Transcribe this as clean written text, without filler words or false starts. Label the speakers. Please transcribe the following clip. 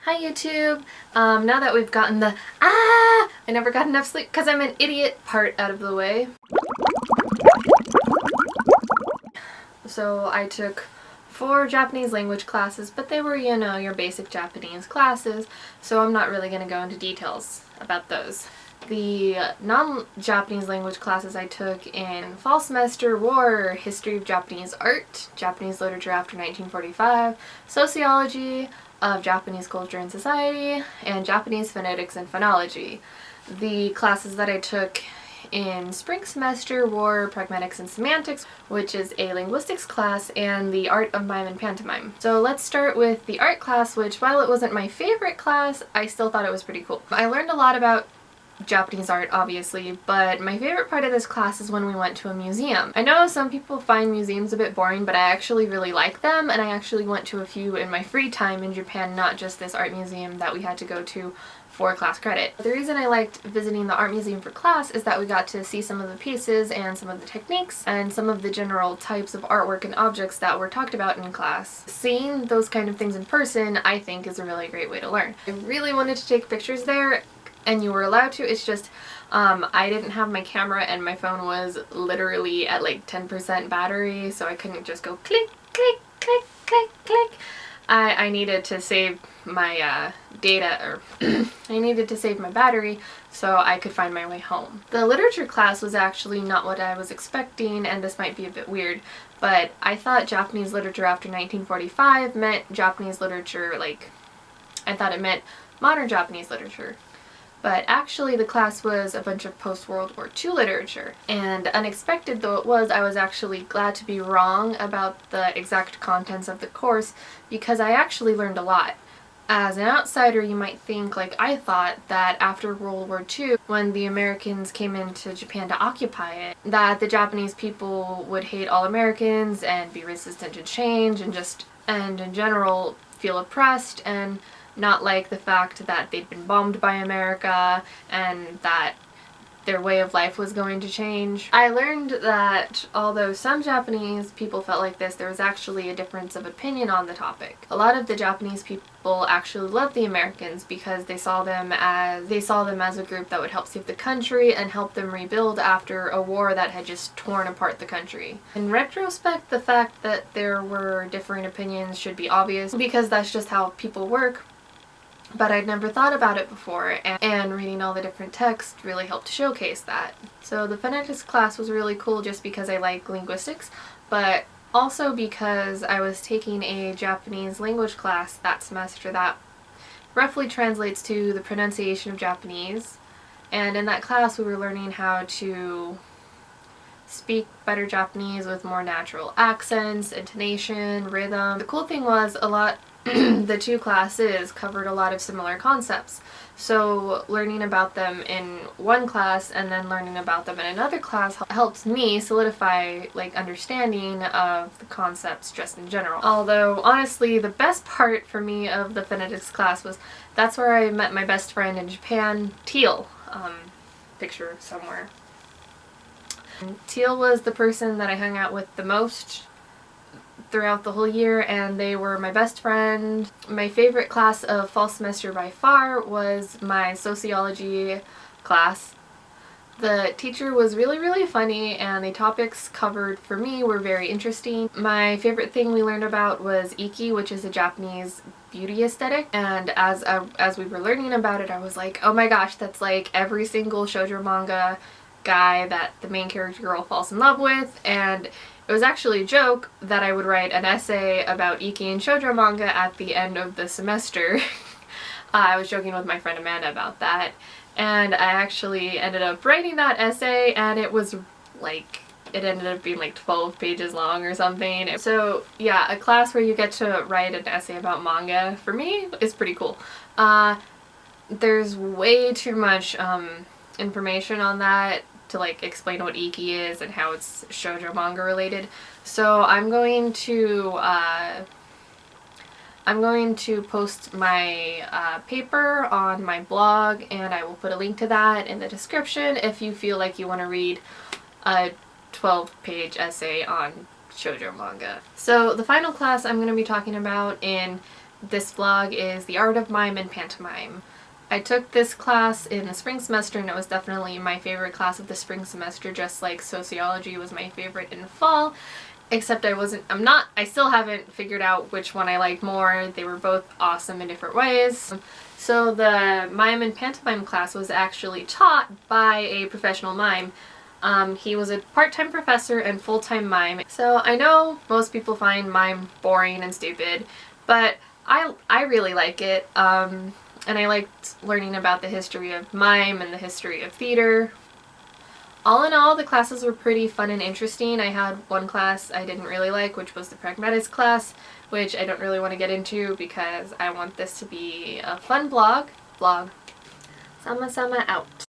Speaker 1: Hi YouTube! Now that we've gotten the I never got enough sleep because I'm an idiot part out of the way. So I took 4 Japanese language classes, but they were, you know, your basic Japanese classes, so I'm not really going to go into details about those. The non-Japanese language classes I took in fall semester were History of Japanese Art, Japanese Literature after 1945, Sociology of Japanese Culture and Society, and Japanese Phonetics and Phonology. The classes that I took in spring semester were Pragmatics and Semantics, which is a linguistics class, and the Art of Mime and Pantomime. So let's start with the art class, which while it wasn't my favorite class, I still thought it was pretty cool. I learned a lot about Japanese art, obviously, but my favorite part of this class is when we went to a museum. I know some people find museums a bit boring, but I actually really like them, and I actually went to a few in my free time in Japan, not just this art museum that we had to go to for class credit. The reason I liked visiting the art museum for class is that we got to see some of the pieces and some of the techniques and some of the general types of artwork and objects that were talked about in class. Seeing those kind of things in person, I think, is a really great way to learn. I really wanted to take pictures there, and you were allowed to. It's just I didn't have my camera and my phone was literally at like 10% battery, so I couldn't just go click, click, click, click, click. I needed to save my data, or I needed to save my battery so I could find my way home. The literature class was actually not what I was expecting, and this might be a bit weird, but I thought Japanese literature after 1945 meant Japanese literature, like, I thought it meant modern Japanese literature. But actually the class was a bunch of post-World War II literature. And unexpected though it was, I was actually glad to be wrong about the exact contents of the course, because I actually learned a lot. As an outsider, you might think, like I thought, that after World War II, when the Americans came into Japan to occupy it, that the Japanese people would hate all Americans and be resistant to change and in general feel oppressed and not like the fact that they'd been bombed by America and that their way of life was going to change. I learned that although some Japanese people felt like this, there was actually a difference of opinion on the topic. A lot of the Japanese people actually loved the Americans because they saw them as a group that would help save the country and help them rebuild after a war that had just torn apart the country. In retrospect, the fact that there were differing opinions should be obvious because that's just how people work. But I'd never thought about it before, and reading all the different texts really helped showcase that. So the phonetics class was really cool just because I like linguistics, but also because I was taking a Japanese language class that semester that roughly translates to the pronunciation of Japanese, and in that class we were learning how to speak better Japanese with more natural accents, intonation, rhythm. The cool thing was the two classes covered a lot of similar concepts, so learning about them in one class and then learning about them in another class helped me solidify understanding of the concepts just in general. Although honestly the best part for me of the phonetics class was that's where I met my best friend in Japan, Teal. Picture somewhere. Teal was the person that I hung out with the most throughout the whole year, and they were my best friend. My favorite class of fall semester by far was my sociology class. The teacher was really funny, and the topics covered for me were very interesting. My favorite thing we learned about was Ikki, which is a Japanese beauty aesthetic, and as we were learning about it, I was like, oh my gosh, that's like every single shoujo manga guy that the main character girl falls in love with. And it was actually a joke that I would write an essay about Ikki and shoujo manga at the end of the semester. I was joking with my friend Amanda about that, and I actually ended up writing that essay, and it was like, it ended up being like 12 pages long or something. So yeah, a class where you get to write an essay about manga, for me, is pretty cool. There's way too much information on that to explain what Ikki is and how it's shoujo manga related. So I'm going to post my paper on my blog, and I will put a link to that in the description if you feel like you want to read a 12-page essay on shoujo manga. So the final class I'm going to be talking about in this vlog is The Art of Mime and Pantomime. I took this class in the spring semester and it was definitely my favorite class of the spring semester, just like sociology was my favorite in the fall, except I still haven't figured out which one I liked more. They were both awesome in different ways. So the mime and pantomime class was actually taught by a professional mime. He was a part-time professor and full-time mime. So I know most people find mime boring and stupid, but I really like it. And I liked learning about the history of mime and the history of theater. All in all, the classes were pretty fun and interesting. I had one class I didn't really like, which was the pragmatics class, which I don't really want to get into because I want this to be a fun vlog. Sama-sama out.